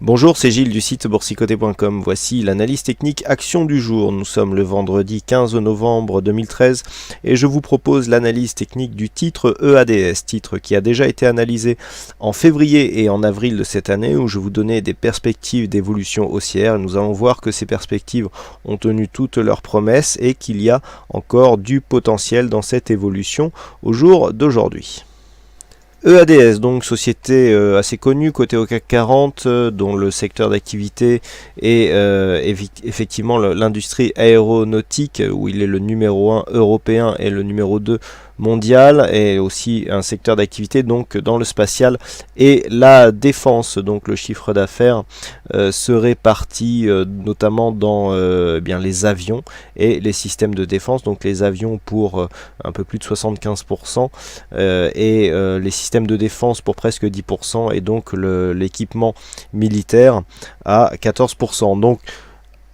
Bonjour, c'est Gilles du site boursicoté.com. Voici l'analyse technique action du jour. Nous sommes le vendredi 15 novembre 2013 et je vous propose l'analyse technique du titre EADS, titre qui a déjà été analysé en février et en avril de cette année où je vous donnais des perspectives d'évolution haussière. Nous allons voir que ces perspectives ont tenu toutes leurs promesses et qu'il y a encore du potentiel dans cette évolution au jour d'aujourd'hui. EADS, donc société assez connue, cotée au CAC 40, dont le secteur d'activité est effectivement l'industrie aéronautique, où il est le numéro 1 européen et le numéro 2 mondial, et aussi un secteur d'activité donc dans le spatial et la défense. Donc le chiffre d'affaires serait parti notamment dans bien les avions et les systèmes de défense, donc les avions pour un peu plus de 75% et les systèmes de défense pour presque 10%, et donc l'équipement militaire à 14%. Donc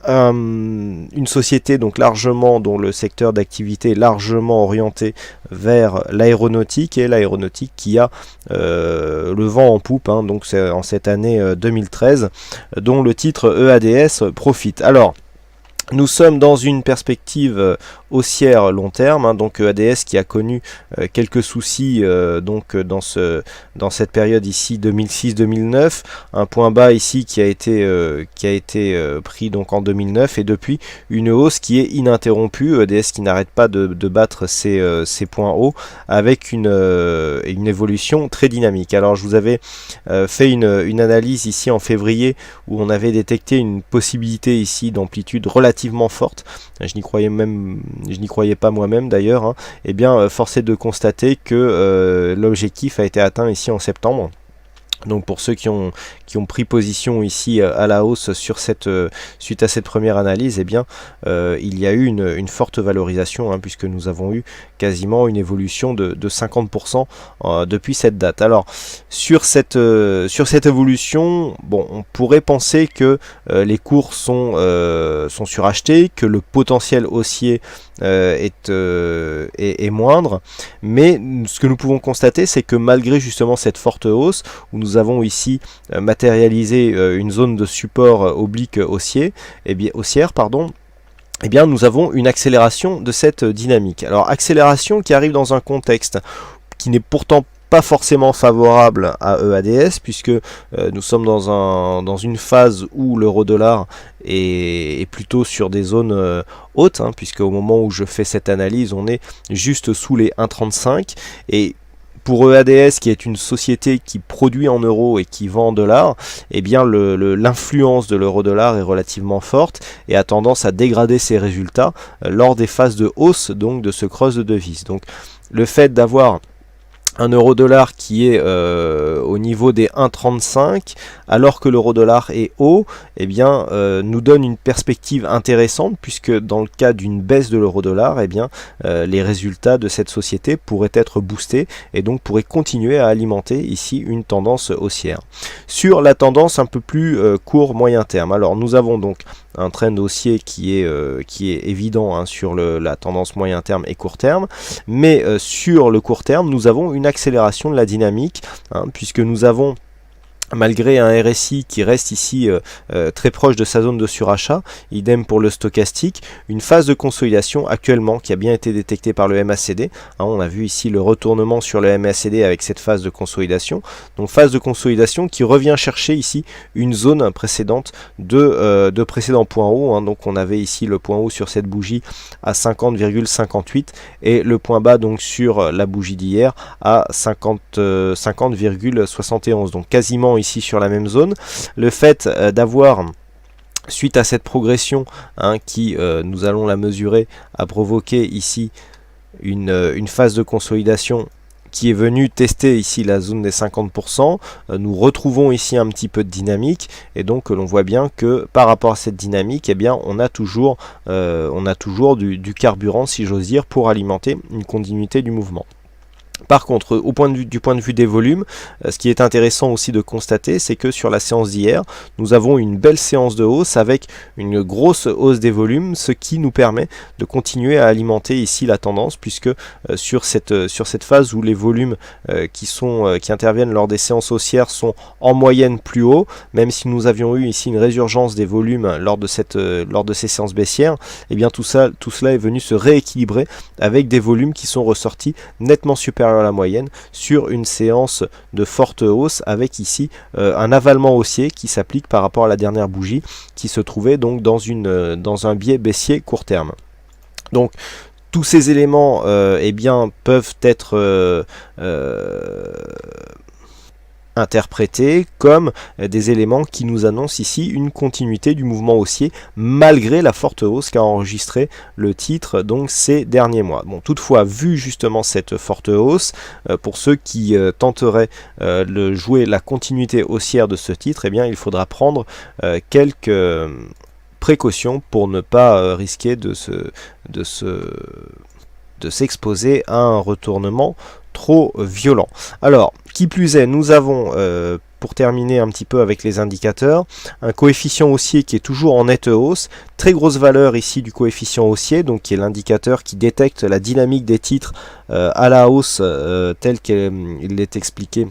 une société donc largement dont le secteur d'activité est largement orienté vers l'aéronautique, et l'aéronautique qui a le vent en poupe, donc c'est en cette année 2013 dont le titre EADS profite. Alors nous sommes dans une perspective haussière long terme, donc EADS qui a connu quelques soucis donc dans cette période ici 2006-2009, un point bas ici qui a été pris donc en 2009, et depuis une hausse qui est ininterrompue, EADS qui n'arrête pas de battre ses points hauts avec une évolution très dynamique. Alors je vous avais fait une analyse ici en février où on avait détecté une possibilité ici d'amplitude relativement forte. Je n'y croyais pas moi-même d'ailleurs. Et bien force est de constater que l'objectif a été atteint ici en septembre. Donc pour ceux qui ont pris position ici à la hausse sur suite à cette première analyse, eh bien il y a eu une forte valorisation, puisque nous avons eu quasiment une évolution de 50% depuis cette date. Alors sur cette évolution, bon, on pourrait penser que les cours sont surachetés, que le potentiel haussier est moindre, mais ce que nous pouvons constater, c'est que malgré justement cette forte hausse, où nous avons ici matérialisé une zone de support oblique haussière, eh bien nous avons une accélération de cette dynamique. Alors accélération qui arrive dans un contexte qui n'est pourtant pas forcément favorable à EADS, puisque nous sommes dans une phase où l'euro-dollar est plutôt sur des zones hautes, puisque au moment où je fais cette analyse, on est juste sous les 1,35, et pour EADS, qui est une société qui produit en euros et qui vend en dollars, eh bien l'influence de l'euro-dollar est relativement forte et a tendance à dégrader ses résultats lors des phases de hausse donc de ce cross de devises. Donc le fait d'avoir un euro-dollar qui est au niveau des 1,35 alors que l'euro-dollar est haut, eh bien nous donne une perspective intéressante, puisque dans le cas d'une baisse de l'euro-dollar, eh bien les résultats de cette société pourraient être boostés et donc pourraient continuer à alimenter ici une tendance haussière. Sur la tendance un peu plus court moyen terme, alors nous avons donc un trend haussier qui est évident sur la tendance moyen terme et court terme, mais sur le court terme nous avons une accélération de la dynamique, puisque nous avons, malgré un RSI qui reste ici très proche de sa zone de surachat, idem pour le stochastique, une phase de consolidation actuellement qui a bien été détectée par le MACD. On a vu ici le retournement sur le MACD avec cette phase de consolidation. Donc phase de consolidation qui revient chercher ici une zone précédente de précédents points hauts. Donc on avait ici le point haut sur cette bougie à 50,58 et le point bas donc sur la bougie d'hier à 50,71. Donc quasiment ici sur la même zone. Le fait d'avoir, suite à cette progression qui, nous allons la mesurer, a provoqué ici une phase de consolidation qui est venue tester ici la zone des 50%, nous retrouvons ici un petit peu de dynamique, et donc l'on voit bien que par rapport à cette dynamique, eh bien on a toujours du carburant, si j'ose dire, pour alimenter une continuité du mouvement. Par contre, du point de vue des volumes, ce qui est intéressant aussi de constater, c'est que sur la séance d'hier, nous avons une belle séance de hausse avec une grosse hausse des volumes, ce qui nous permet de continuer à alimenter ici la tendance, puisque sur cette phase où les volumes qui interviennent lors des séances haussières sont en moyenne plus hauts, même si nous avions eu ici une résurgence des volumes lors de ces séances baissières, et bien tout cela est venu se rééquilibrer avec des volumes qui sont ressortis nettement supérieurs à la moyenne sur une séance de forte hausse, avec ici un avalement haussier qui s'applique par rapport à la dernière bougie qui se trouvait donc dans un biais baissier court terme. Donc tous ces éléments eh bien, peuvent être interprétés comme des éléments qui nous annoncent ici une continuité du mouvement haussier malgré la forte hausse qu'a enregistré le titre donc ces derniers mois. Bon, toutefois, vu justement cette forte hausse, pour ceux qui tenteraient de jouer la continuité haussière de ce titre, eh bien, il faudra prendre quelques précautions pour ne pas risquer de s'exposer à un retournement trop violent. Alors, qui plus est, nous avons, pour terminer un petit peu avec les indicateurs, un coefficient haussier qui est toujours en nette hausse, très grosse valeur ici du coefficient haussier, donc qui est l'indicateur qui détecte la dynamique des titres à la hausse tel qu'il est expliqué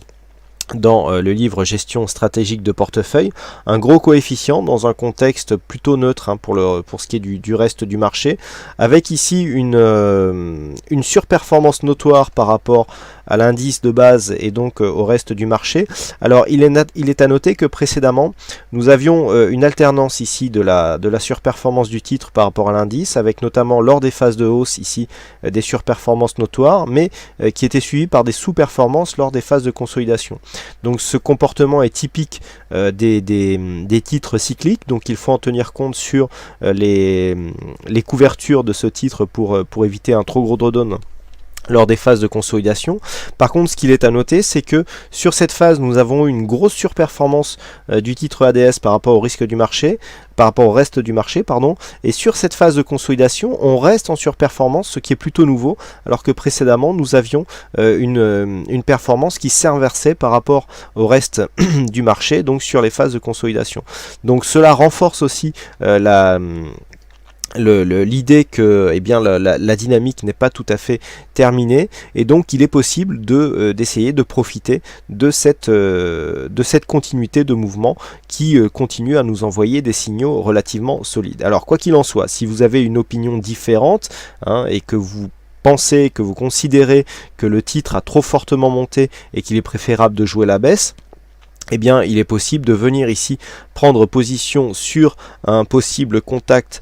dans le livre Gestion stratégique de portefeuille, un gros coefficient dans un contexte plutôt neutre hein, pour ce qui est du reste du marché, avec ici une surperformance notoire par rapport à l'indice de base et donc au reste du marché. Alors il est à noter que précédemment nous avions une alternance ici de la surperformance du titre par rapport à l'indice, avec notamment lors des phases de hausse ici des surperformances notoires, mais qui étaient suivies par des sous-performances lors des phases de consolidation. Donc ce comportement est typique des titres cycliques, donc il faut en tenir compte sur les couvertures de ce titre pour éviter un trop gros drawdown lors des phases de consolidation. Par contre, ce qu'il est à noter, c'est que sur cette phase, nous avons eu une grosse surperformance du titre ADS par rapport au risque du marché, par rapport au reste du marché, pardon. Et sur cette phase de consolidation, on reste en surperformance, ce qui est plutôt nouveau, alors que précédemment, nous avions une performance qui s'inversait par rapport au reste du marché, donc sur les phases de consolidation. Donc cela renforce aussi l'idée que eh bien, la dynamique n'est pas tout à fait terminée, et donc il est possible d'essayer de profiter de cette continuité de mouvement qui continue à nous envoyer des signaux relativement solides. Alors quoi qu'il en soit, si vous avez une opinion différente hein, et que vous pensez, que vous considérez que le titre a trop fortement monté et qu'il est préférable de jouer la baisse, eh bien il est possible de venir ici prendre position sur un possible contact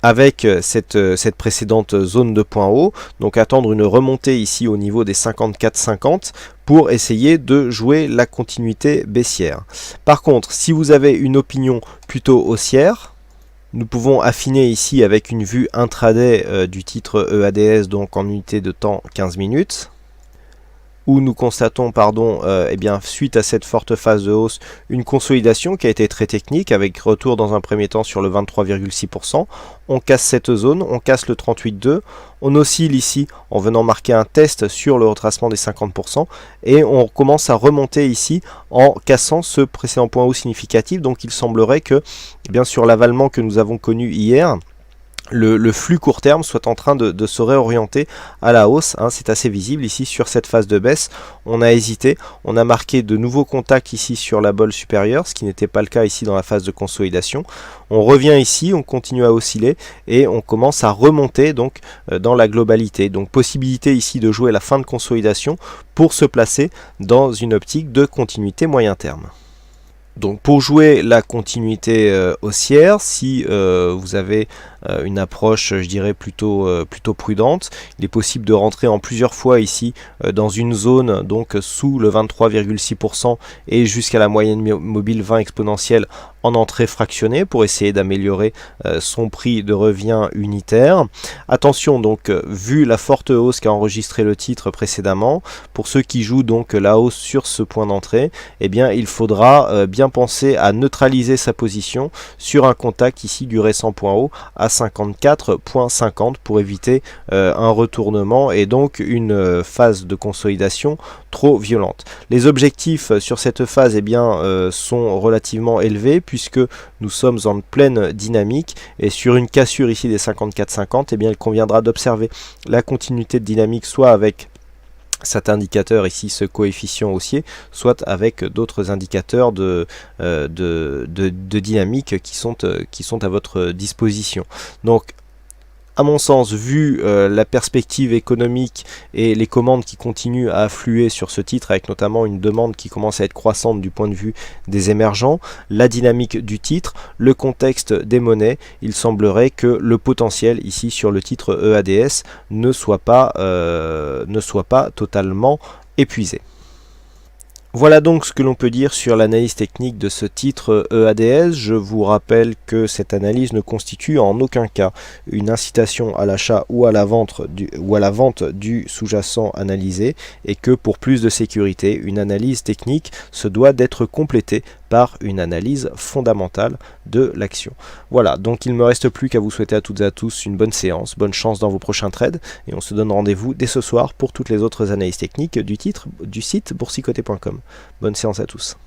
avec cette précédente zone de point haut, donc attendre une remontée ici au niveau des 54,50 pour essayer de jouer la continuité baissière. Par contre, si vous avez une opinion plutôt haussière, nous pouvons affiner ici avec une vue intraday du titre EADS, donc en unité de temps 15 minutes. Où nous constatons, eh bien, suite à cette forte phase de hausse, une consolidation qui a été très technique, avec retour dans un premier temps sur le 23,6%. On casse cette zone, on casse le 38,2%, on oscille ici en venant marquer un test sur le retracement des 50%, et on commence à remonter ici en cassant ce précédent point haut significatif. Donc il semblerait que, eh bien, sur l'avalement que nous avons connu hier, le flux court terme soit en train de se réorienter à la hausse, hein. C'est assez visible ici sur cette phase de baisse. On a hésité, on a marqué de nouveaux contacts ici sur la bolle supérieure, ce qui n'était pas le cas ici dans la phase de consolidation. On revient ici, on continue à osciller et on commence à remonter donc dans la globalité. Donc possibilité ici de jouer la fin de consolidation pour se placer dans une optique de continuité moyen terme. Donc pour jouer la continuité haussière, si vous avez une approche, je dirais, plutôt prudente, il est possible de rentrer en plusieurs fois ici dans une zone donc sous le 23,6% et jusqu'à la moyenne mobile 20 exponentielle en entrée fractionnée pour essayer d'améliorer son prix de revient unitaire. Attention donc, vu la forte hausse qu'a enregistré le titre précédemment, pour ceux qui jouent donc la hausse sur ce point d'entrée, eh bien il faudra bien penser à neutraliser sa position sur un contact ici du récent point haut à à 54,50 pour éviter un retournement et donc une phase de consolidation trop violente. Les objectifs sur cette phase sont relativement élevés puisque nous sommes en pleine dynamique et sur une cassure ici des 54,50, il conviendra d'observer la continuité de dynamique soit avec cet indicateur ici, ce coefficient haussier, soit avec d'autres indicateurs de dynamique qui sont à votre disposition. Donc à mon sens, vu la perspective économique et les commandes qui continuent à affluer sur ce titre, avec notamment une demande qui commence à être croissante du point de vue des émergents, la dynamique du titre, le contexte des monnaies, il semblerait que le potentiel ici sur le titre EADS ne soit pas totalement épuisé. Voilà donc ce que l'on peut dire sur l'analyse technique de ce titre EADS. Je vous rappelle que cette analyse ne constitue en aucun cas une incitation à l'achat ou à la vente du sous-jacent analysé et que pour plus de sécurité, une analyse technique se doit d'être complétée par une analyse fondamentale de l'action. Voilà, donc il ne me reste plus qu'à vous souhaiter à toutes et à tous une bonne séance, bonne chance dans vos prochains trades et on se donne rendez-vous dès ce soir pour toutes les autres analyses techniques du site boursicoté.com. Bonne séance à tous.